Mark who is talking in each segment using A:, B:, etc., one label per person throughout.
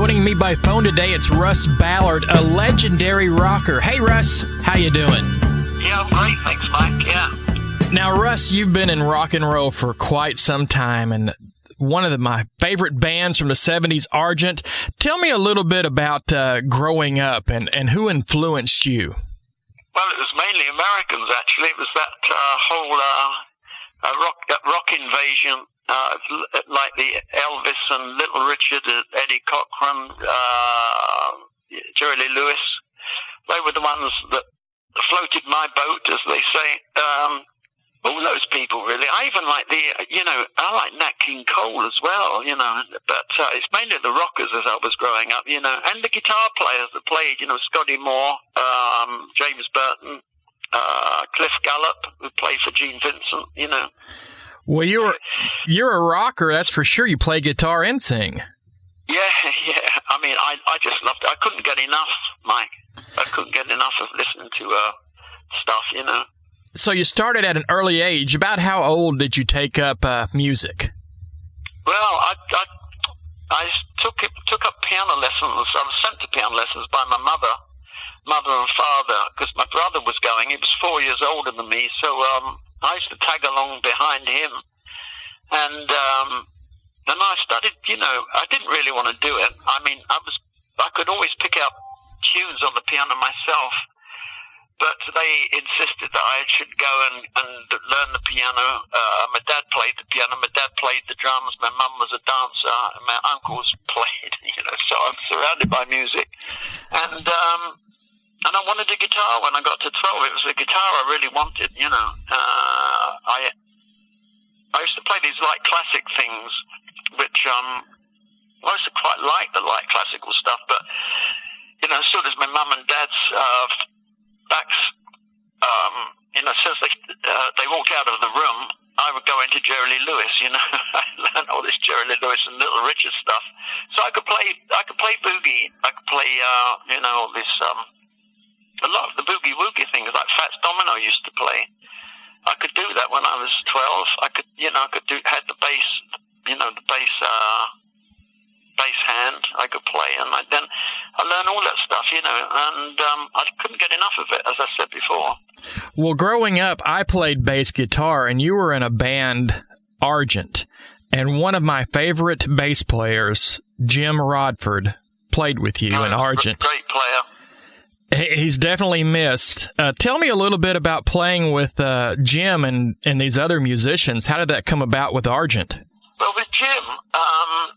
A: Joining me by phone today, it's Russ Ballard, a legendary rocker. Hey, Russ, how you doing?
B: Yeah, I'm great, thanks, Mike. Yeah.
A: Now, Russ, you've been in rock and roll for quite some time, and one of my favorite bands from the 70s, Argent. Tell me a little bit about growing up and who influenced you.
B: Well, it was mainly Americans, actually. It was that whole rock invasion, like the Elvis and Little Richard, Eddie Cochran, Jerry Lee Lewis. They were the ones that floated my boat, as they say. All those people, really. I even like I like Nat King Cole as well, but it's mainly the rockers as I was growing up, and the guitar players that played, Scotty Moore, James Burton, Cliff Gallup, who played for Gene Vincent,
A: Well, you're a rocker, that's for sure. You play guitar and sing.
B: Yeah. I mean, I just loved it. I couldn't get enough, Mike. I couldn't get enough of listening to stuff,
A: So you started at an early age. About how old did you take up music?
B: Well, I took up piano lessons. I was sent to piano lessons by my mother and father, because my brother was going. He was 4 years older than me, so I used to tag along behind him. And I studied. I didn't really want to do it. I mean, I could always pick out tunes on the piano myself. But they insisted that I should go and learn the piano. My dad played the piano. My dad played the drums. My mum was a dancer. And my uncles played, so I'm surrounded by music. And I wanted a guitar when I got to 12. It was the guitar I really wanted, I used to play these light classic things, which I used to quite like the light classical stuff. But, as soon as my mum and dad's backs, since they walked out of the room, I would go into Jerry Lee Lewis. I learned all this Jerry Lee Lewis and Little Richard stuff. So I could play boogie. I could play, all this, a lot of the boogie woogie things like Fats Domino used to play. I could do that when I was 12. I could, had the bass, bass hand I could play, and then I learned all that stuff, and I couldn't get enough of it, as I said before.
A: Well, growing up, I played bass guitar, and you were in a band, Argent, and one of my favorite bass players, Jim Rodford, played with you in Argent.
B: Great player.
A: He's definitely missed. Tell me a little bit about playing with Jim and these other musicians. How did that come about with Argent?
B: Well, with Jim, I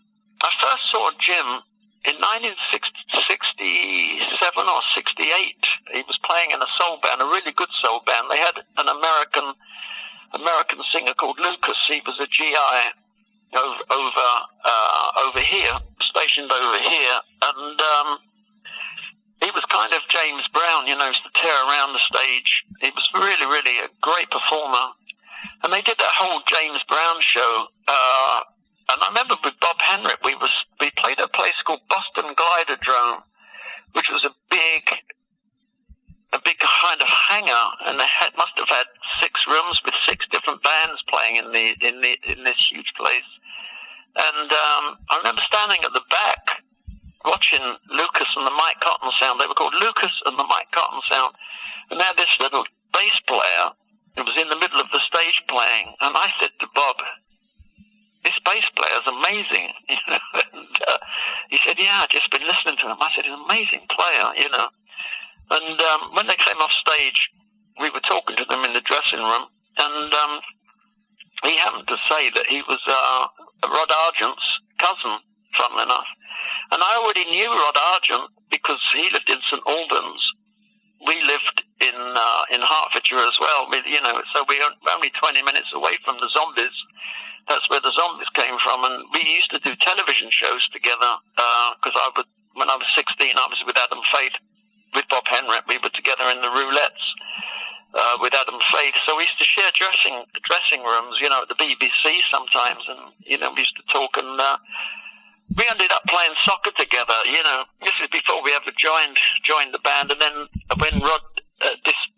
B: first saw Jim in 1967 or 68. He was playing in a soul band, a really good soul band. They had an American singer called Lucas. He was a GI over here, stationed over here, and he was kind of James Brown, used to tear around the stage. He was really, really a great performer. And they did that whole James Brown show. And I remember with Bob Henrik, we played at a place called Boston Gliderdrome, which was a big kind of hangar, and they must have had 6 rooms with 6 different bands playing in this huge place. And I remember standing at the back watching Lucas and the Mike Cotton Sound. They were called Lucas and the Mike Cotton Sound, and they had this little bass player. It was in the middle of the stage playing, and I said to Bob, "This bass player's amazing," And he said, "Yeah, I've just been listening to him." I said, "He's an amazing player," And when they came off stage, we were talking to them in the dressing room, and he happened to say that he was Rod Argent's cousin, funnily enough. And I already knew Rod Argent because he lived in St Albans. We lived in Hertfordshire as well, so we were only 20 minutes away from the Zombies. That's where the Zombies came from, and we used to do television shows together. Because when I was 16, I was with Adam Faith, with Bob Henrik. We were together in the Roulettes with Adam Faith. So we used to share dressing rooms, at the BBC sometimes, and we used to talk. And we ended up playing soccer together. This is before we ever joined the band. And then when Rod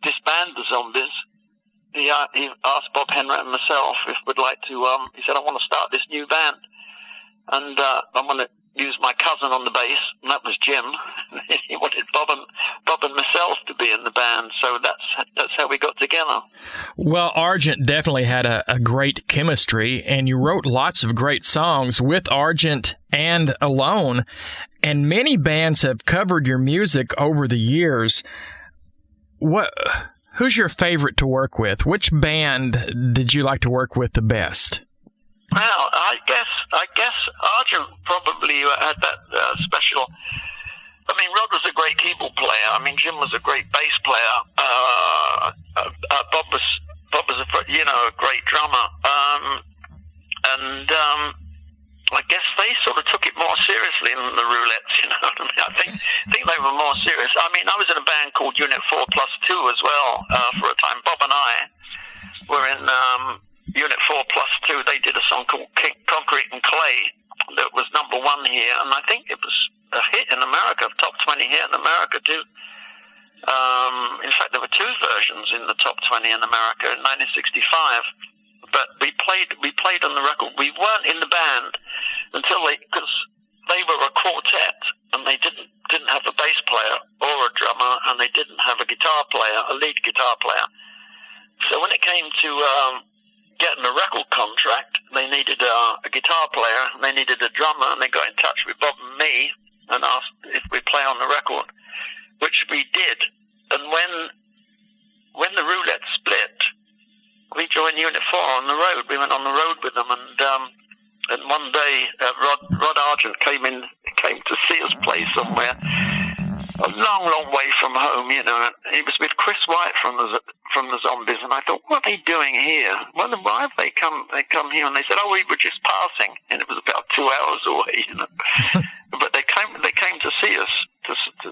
B: disbanded the Zombies, he asked Bob Henrik and myself if we'd like to. He said, "I want to start this new band, and I want to, use my cousin on the bass, and that was Jim. He wanted Bob and myself to be in the band, so that's how we got together.
A: Well, Argent definitely had a great chemistry, and you wrote lots of great songs with Argent and alone, and many bands have covered your music over the years. Who's your favorite to work with? Which band did you like to work with the best?
B: Well, I guess Argent probably had that special. I mean, Rod was a great keyboard player. I mean, Jim was a great bass player. Bob was a great drummer. I guess they sort of took it more seriously than the Roulettes. You know what I mean? I think they were more serious. I mean, I was in a band called Unit 4+2 as well for a time. Bob and I were in Unit 4+2. They did a song called Concrete and Clay that was number 1 here, and I think it was a hit in America, top 20 hit in America too. In fact, there were 2 versions in the top 20 in America in 1965. But we played on the record. We weren't in the band until because they were a quartet, and they didn't have a bass player or a drummer, and they didn't have a guitar player, a lead guitar player. So when it came to getting a record contract, they needed a guitar player, and they needed a drummer, and they got in touch with Bob and me and asked if we'd play on the record, which we did. And when the Roulette split, we joined Unit 4 on the road. We went on the road with them, and one day Rod Argent came to see us play somewhere, a long way from home. You know, he was with Chris White from the Zombies, and I thought, what are they doing here? Well, why have they come? They come here, and they said, oh, we were just passing, and it was about 2 hours away. You know, but they came to see us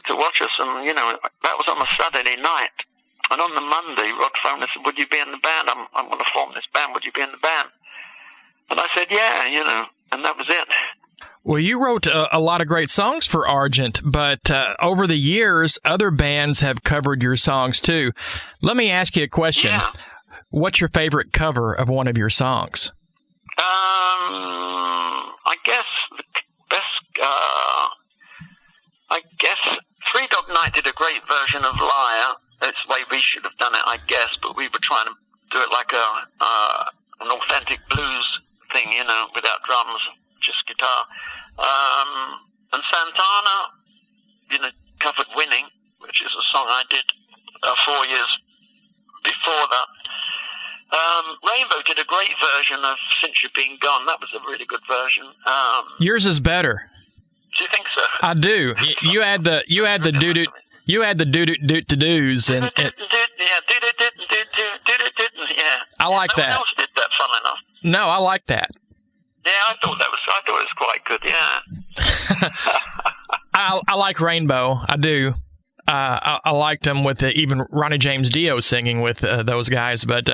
B: to watch us, and you know, that was on a Saturday night. And on the Monday, Rod phoned and said, would you be in the band? I'm going to form this band. Would you be in the band? And I said, yeah, you know, and that was it.
A: Well, you wrote a lot of great songs for Argent, but over the years, other bands have covered your songs too. Let me ask you a question.
B: Yeah.
A: What's your favorite cover of one of your songs?
B: I guess the best, Three Dog Night did a great version of Liar. That's the way we should have done it, I guess, but we were trying to do it like an authentic blues thing, you know, without drums, just guitar. And Santana, you know, covered Winning, which is a song I did 4 years before that. Rainbow did a great version of Since You've Been Gone. That was a really good version.
A: Yours is better.
B: Do you think so?
A: I do. You add the doo-doo. You had the do-do-do-to-do's. And
B: yeah.
A: I like
B: no
A: that.
B: one else did that, fun enough.
A: No, I like that.
B: Yeah, I thought it was quite good, yeah.
A: I like Rainbow. I do. I liked them with even Ronnie James Dio singing with those guys. But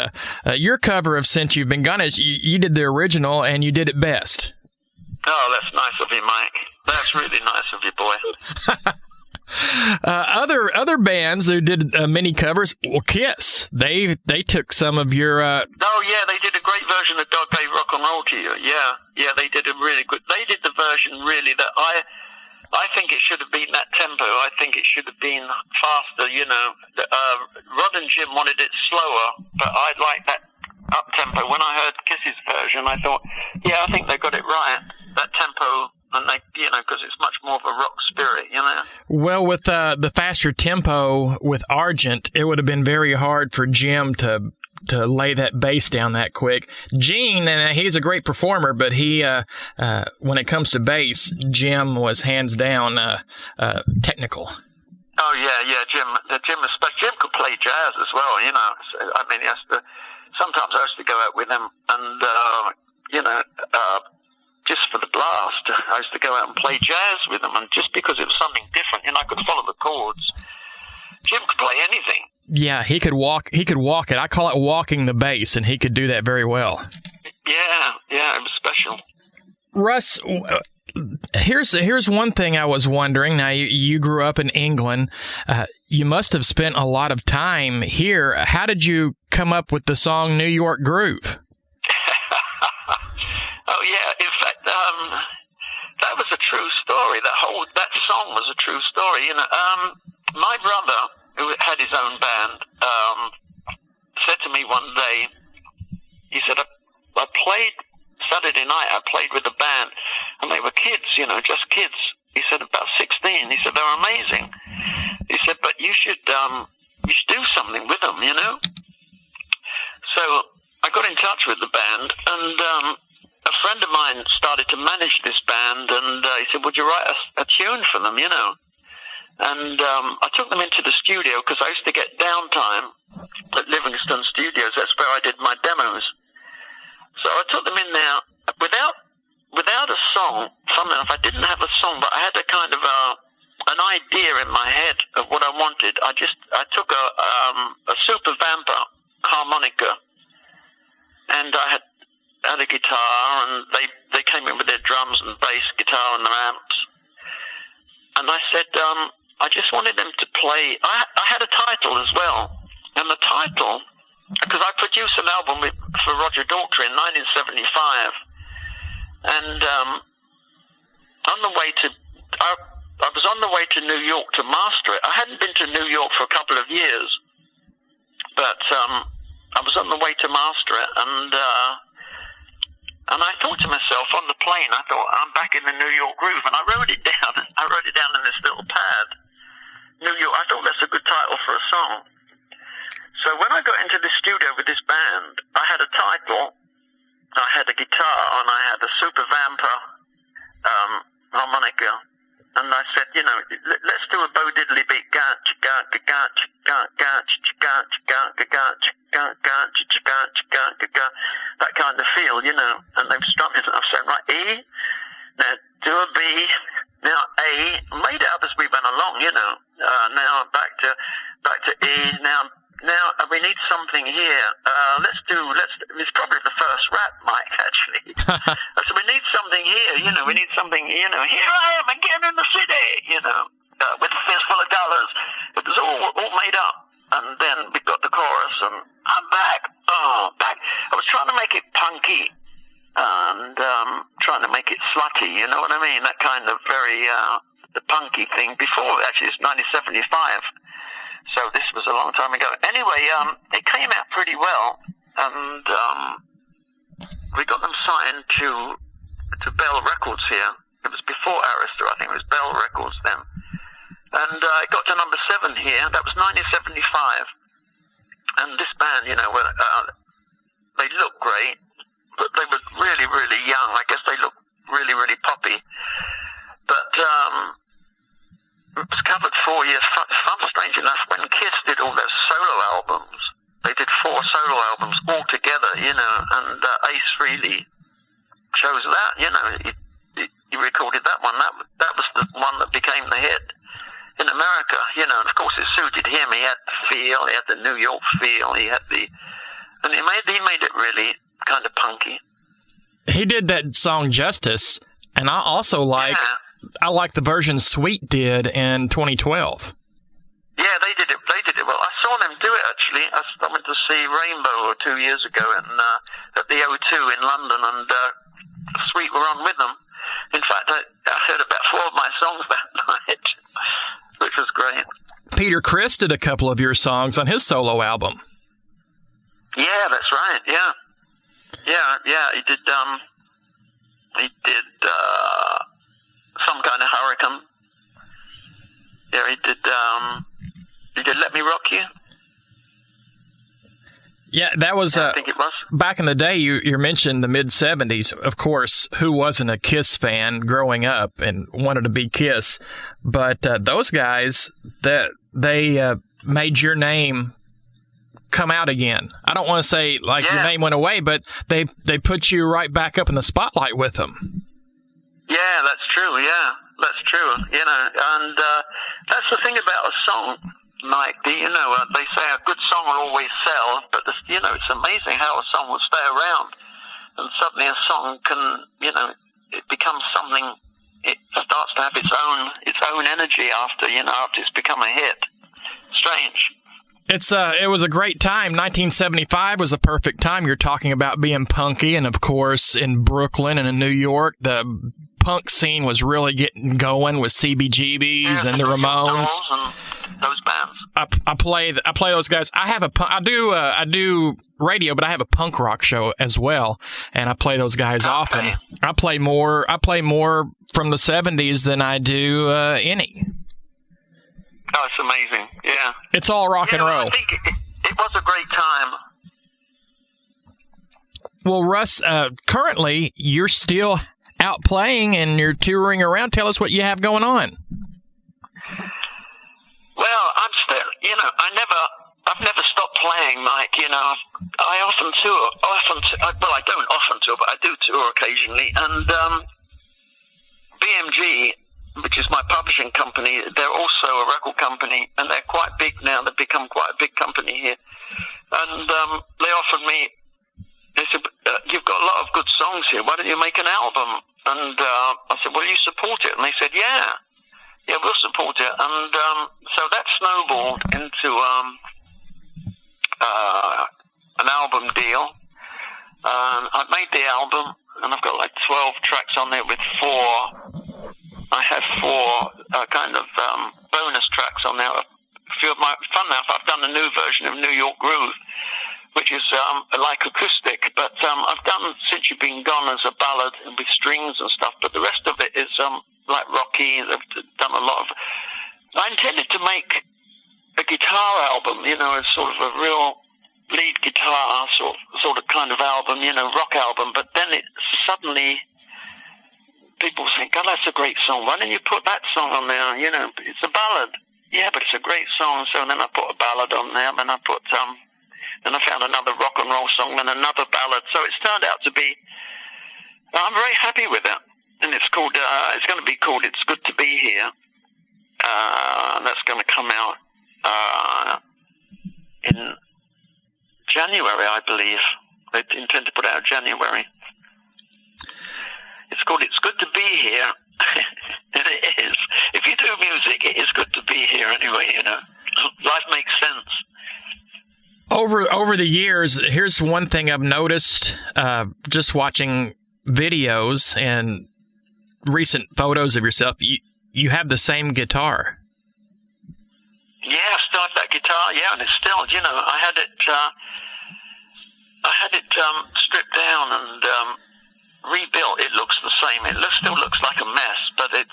A: your cover of Since You've Been Gone, you did the original, and you did it best.
B: Oh, that's nice of you, Mike. That's really nice of you, boy. Other
A: bands who did many covers, well, Kiss, they took some of your...
B: Oh, yeah, they did a great version of Dog Day Rock and Roll to You. Yeah, they did a really good... They did the version, really, that I think it should have been that tempo. I think it should have been faster, you know. Rod and Jim wanted it slower, but I like that up-tempo. When I heard Kiss's version, I thought, yeah, I think they got it right, that tempo... And they, you know, because it's much more of a rock spirit, you know.
A: Well, with the faster tempo with Argent, it would have been very hard for Jim to lay that bass down that quick. Gene, and he's a great performer, but he, when it comes to bass, Jim was hands down technical.
B: Oh yeah, Jim could play jazz as well, you know. So, I mean, sometimes I used to go out with him, and you know. Just for the blast, I used to go out and play jazz with them, and just because it was something different, and I could follow the chords. Jim could play anything. Yeah,
A: he could walk it. I call it walking the bass, and he could do that very well.
B: Yeah, it was special.
A: Russ, here's one thing I was wondering. Now, you grew up in England. You must have spent a lot of time here. How did you come up with the song New York Groove?
B: Oh, yeah. In fact, that was a true story. story. My brother, who had his own band, said to me one day, he said, I played Saturday night, I played with a band, and they were kids, just kids. He said, about 16. He said, they're amazing. He said, but you should do something with them, So I got in touch with the band, and a friend of mine started to manage this band, and he said, would you write a tune for them, And I took them into the studio, because I used to get downtime at Livingston Studios. That's where I did my demos. So I took them in there without a song. Funny enough, I didn't have a song, but I had a kind of an idea in my head of what I wanted. I took a Super Vamper harmonica, and I had a guitar, and they came in with their drums and bass, guitar, and their amps. And I said, I just wanted them to play. I had a title as well, and the title, because I produced an album for Roger Daltrey in 1975, and I was on the way to New York to master it. I hadn't been to New York for a couple of years, but I was on the way to master it, and I thought to myself on the plane, I thought, I'm back in the New York groove, and I wrote it down. I wrote it down in this little pad, New York. I thought that's a good title for a song. So when I got into the studio with this band, I had a title, I had a guitar, and I had a Super Vamper harmonica, and I said, let's do a Bo Diddley beat, that kind of feel, and they've struck it, and I've said, right, E, now do a B, now A, made it up as we went along, now back to E, now we need something here. It's probably the first rap, Mike, actually. So we need something here, we need something, here I am again in the city, with a fistful of dollars. It was all made up. And then we got the chorus, and I'm back. Back. I was trying to make it punky, and trying to make it slutty, you know what I mean? That kind of very, the punky thing. Before, actually, it's 1975. So this was a long time ago. Anyway, it came out pretty well, and we got them signed to Bell Records here. It was before Arista, I think it was Bell Records then. And it got to number 7 here. That was 1975. And this band, they looked great, but they were really, really young. I guess they looked really, really poppy. But it was covered 4 years. Strange enough, when Kiss did all their solo albums, they did 4 solo albums all together, and Ace Frehley chose that, he recorded that one. That was the one that became the hit in America, and of course it suited him. He had the feel, he had the New York feel, and he made it really kind of punky.
A: He did that song Justice, and I also like the version Sweet did in 2012.
B: Yeah, they did it well. I saw them do it, actually. I went to see Rainbow 2 years ago at the O2 in London, and Sweet were on with them. In fact, I heard about 4 of my songs that night, which was great.
A: Peter Criss did a couple of your songs on his solo album.
B: Yeah, that's right, yeah. He did Some Kind of Hurricane. Yeah, he did Let Me Rock You.
A: Yeah, that was,
B: I think it was.
A: Back in the day, you mentioned the mid-'70s. Of course, who wasn't a Kiss fan growing up and wanted to be Kiss? But those guys, they made your name come out again. I don't want to say your name went away, but they put you right back up in the spotlight with them.
B: Yeah, that's true, That's true, and that's the thing about a song, Mike. They say a good song will always sell, but it's amazing how a song will stay around, and suddenly a song can, it becomes something. It starts to have its own energy after it's become a hit. Strange.
A: It was a great time. 1975 was a perfect time. You're talking about being punky, and of course in Brooklyn and in New York, the punk scene was really getting going with CBGBs and the Ramones.
B: And those bands.
A: I play those guys. I do radio, but I have a punk rock show as well, and I play those guys often. I play more from the 70s than I do any.
B: Oh, it's amazing. Yeah.
A: It's all rock and roll.
B: I think it was a great time.
A: Well, Russ, currently you're still out playing and you're touring around. Tell us what you have going on.
B: Well, I'm still, I've never stopped playing, Mike. I often tour. Well, I don't often tour, but I do tour occasionally. And BMG, which is my publishing company, they're also a record company, and they're quite big now. They've become quite a big company here. And they offered me, they said, you've got a lot of good songs here. Why don't you make an album? And I said, will you support it? And they said, yeah, we'll support it. And so that snowballed into an album deal. I made the album, and I've got like 12 tracks on there with I have 4 kind of bonus tracks on there. Fun enough, I've done a new version of New York Groove, which is like acoustic, but I've done Since You've Been Gone as a ballad and with strings and stuff, but the rest of it is like rocky. I've done a lot of... I intended to make a guitar album, as sort of a real lead guitar sort of kind of album, rock album, but then it suddenly... People think, God, that's a great song. Why don't you put that song on there? It's a ballad. Yeah, but it's a great song. So then I put a ballad on there. Then I put, then I found another rock and roll song, then another ballad. So it's turned out to be, I'm very happy with it. And it's called, it's going to be called It's Good to Be Here. That's going to come out in January, I believe. They intend to put it out in January. It's called It's Good to Be Here. And it is. If you do music, it is good to be here anyway, Life makes sense.
A: Over the years, here's one thing I've noticed just watching videos and recent photos of yourself. You have the same guitar.
B: Yeah, I still have that guitar, and it's still, I had it stripped down and rebuilt. It looks the same. It still looks like a mess, but it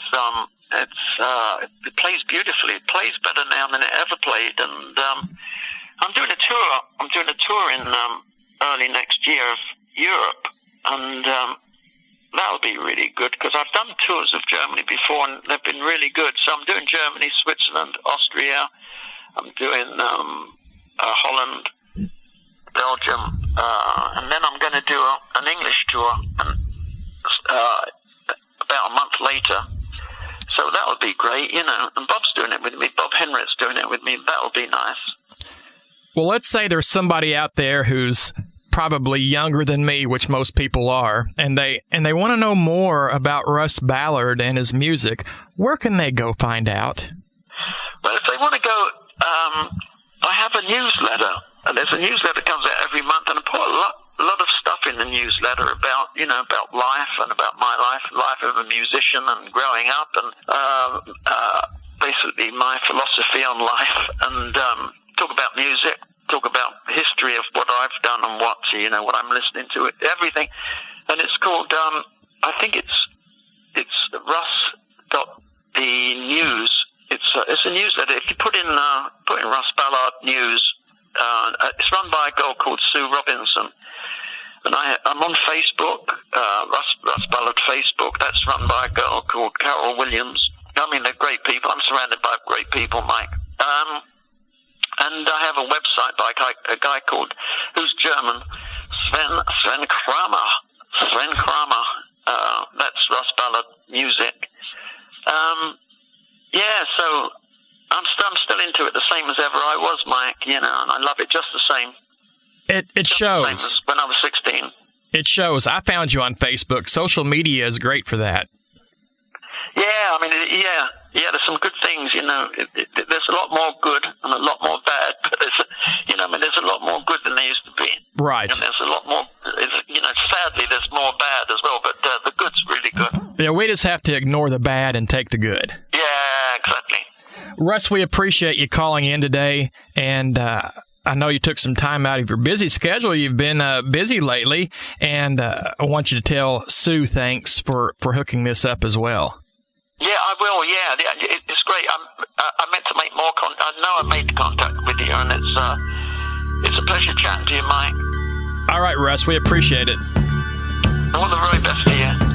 B: plays beautifully. It plays better now than it ever played. And I'm doing a tour. I'm doing a tour in early next year of Europe, and that'll be really good because I've done tours of Germany before, and they've been really good. So I'm doing Germany, Switzerland, Austria. I'm doing Holland, Belgium, and then I'm going to do an English tour about a month later. So that would be great, and Bob's doing it with me. Bob Henritt's doing it with me. That would be nice.
A: Well, let's say there's somebody out there who's probably younger than me, which most people are, and they want to know more about Russ Ballard and his music. Where can they go find out?
B: Well, if they want to go, I have a newsletter. And there's a newsletter that comes out every month, and I put a lot of stuff in the newsletter about, about life and about my life of a musician and growing up, and basically my philosophy on life, and talk about music, talk about history of what I've done and what I'm listening to, everything. And it's called, I think it's Russ.the-news. It's a newsletter. If you put in Russ Ballard News, it's run by a girl called Sue Robinson, and I'm on Facebook, Russ Ballard Facebook. That's run by a girl called Carol Williams. I mean, they're great people. I'm surrounded by great people, Mike. And I have a website by a guy called, who's German, Sven Kramer. Sven Kramer. That's Russ Ballard Music. So I'm still into it the same as ever I was, Mike, and I love it just the same.
A: It shows.
B: The same as when I was 16.
A: It shows. I found you on Facebook. Social media is great for that.
B: Yeah, I mean, there's some good things, there's a lot more good and a lot more bad, but there's a lot more good than there used to be.
A: Right.
B: And there's a lot more, sadly, there's more bad as well, but the good's really good.
A: Yeah, we just have to ignore the bad and take the good.
B: Yeah, exactly.
A: Russ, we appreciate you calling in today, and I know you took some time out of your busy schedule. You've been busy lately, and I want you to tell Sue thanks for hooking this up as well.
B: Yeah, I will. Yeah, it's great. I meant to make more contact. I know I made contact with you, and it's a pleasure chatting to you, Mike.
A: All right, Russ, we appreciate it.
B: All the very best to you.